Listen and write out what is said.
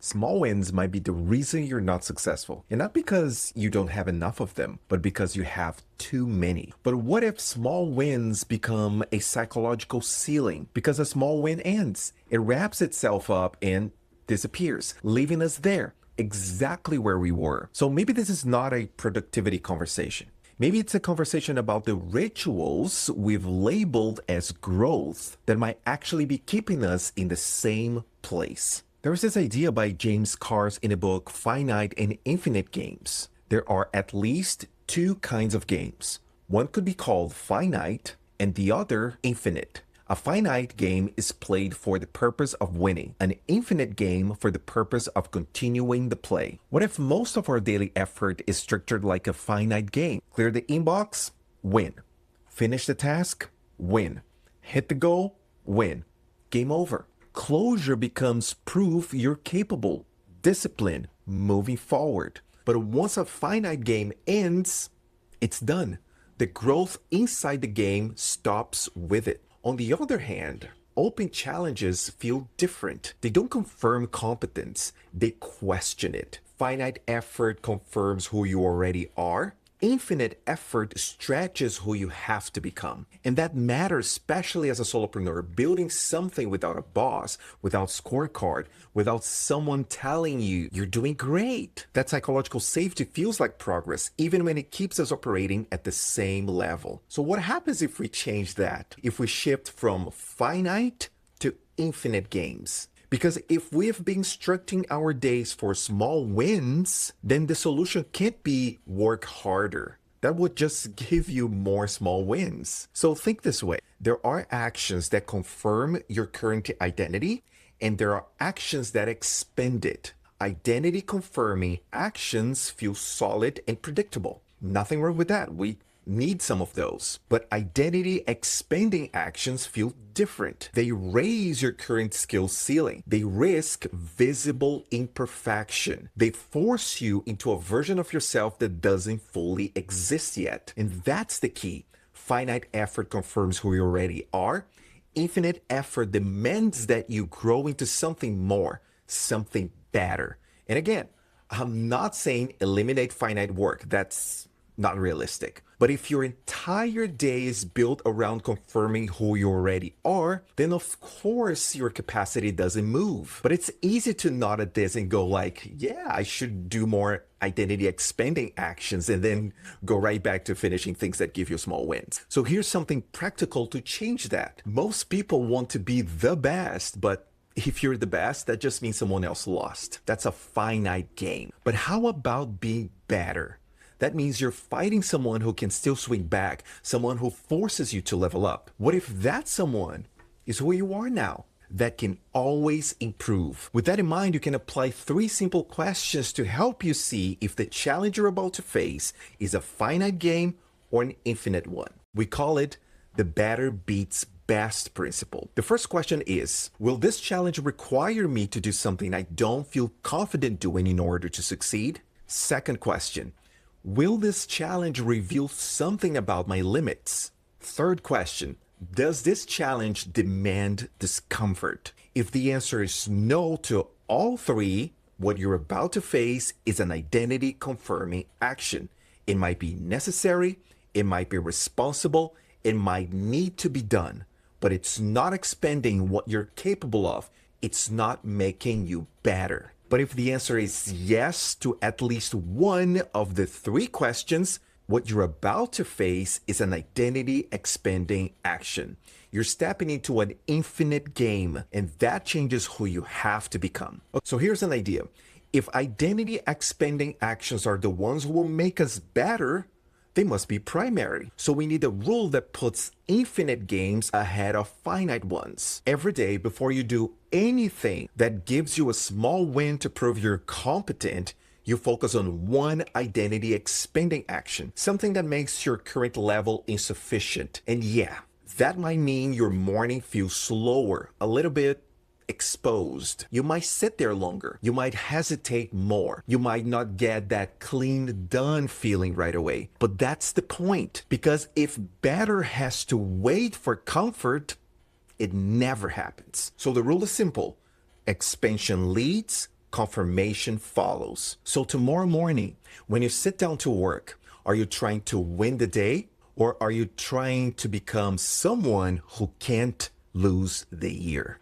Small wins might be the reason you're not successful. And not because you don't have enough of them, but because you have too many. But what if small wins become a psychological ceiling? Because a small win ends, it wraps itself up and disappears, leaving us there, exactly where we were. So maybe this is not a productivity conversation. Maybe it's a conversation about the rituals we've labeled as growth that might actually be keeping us in the same place. There's this idea by James Carse in the book Finite and Infinite Games. There are at least two kinds of games. One could be called finite and the other infinite. A finite game is played for the purpose of winning, an infinite game for the purpose of continuing the play. What if most of our daily effort is structured like a finite game? Clear the inbox, win. Finish the task, win. Hit the goal, win. Game over. Closure becomes proof you're capable, discipline, moving forward. But once a finite game ends, it's done. The growth inside the game stops with it. On the other hand, open challenges feel different. They don't confirm competence, they question it. Finite effort confirms who you already are. Infinite effort stretches who you have to become. And that matters, especially as a solopreneur, building something without a boss, without scorecard, without someone telling you you're doing great. That psychological safety feels like progress, even when it keeps us operating at the same level. So what happens if we change that? If we shift from finite to infinite games? Because if we've been structuring our days for small wins, then the solution can't be work harder. That would just give you more small wins. So think this way. There are actions that confirm your current identity, and there are actions that expand it. Identity confirming actions feel solid and predictable. Nothing wrong with that. We need some of those. But identity expanding actions feel different. They raise your current skill ceiling. They risk visible imperfection. They force you into a version of yourself that doesn't fully exist yet. And that's the key. Finite effort confirms who you already are. Infinite effort demands that you grow into something more, something better. And again, I'm not saying eliminate finite work. That's not realistic. But if your entire day is built around confirming who you already are, then of course your capacity doesn't move. But it's easy to nod at this and go like, yeah, I should do more identity expanding actions and then go right back to finishing things that give you small wins. So here's something practical to change that. Most people want to be the best, but if you're the best, that just means someone else lost. That's a finite game. But how about being better? That means you're fighting someone who can still swing back, someone who forces you to level up. What if that someone is who you are now? That can always improve. With that in mind, you can apply 3 simple questions to help you see if the challenge you're about to face is a finite game or an infinite one. We call it the better beats best principle. The first question is, will this challenge require me to do something I don't feel confident doing in order to succeed? Second question, will this challenge reveal something about my limits? Third question, does this challenge demand discomfort? If the answer is no to all 3, what you're about to face is an identity confirming action. It might be necessary, it might be responsible, it might need to be done, but it's not expanding what you're capable of. It's not making you better. But if the answer is yes to at least one of the 3 questions, what you're about to face is an identity expanding action. You're stepping into an infinite game, and that changes who you have to become. So here's an idea. If identity expanding actions are the ones who will make us better, they must be primary. So we need a rule that puts infinite games ahead of finite ones. Every day before you do anything that gives you a small win to prove you're competent, you focus on one identity expanding action, something that makes your current level insufficient. And yeah, that might mean your morning feels slower, a little bit exposed. You might sit there longer. You might hesitate more. You might not get that clean done feeling right away. But that's the point, because if better has to wait for comfort, it never happens. So the rule is simple. Expansion leads, confirmation follows. So tomorrow morning, when you sit down to work, are you trying to win the day or are you trying to become someone who can't lose the year?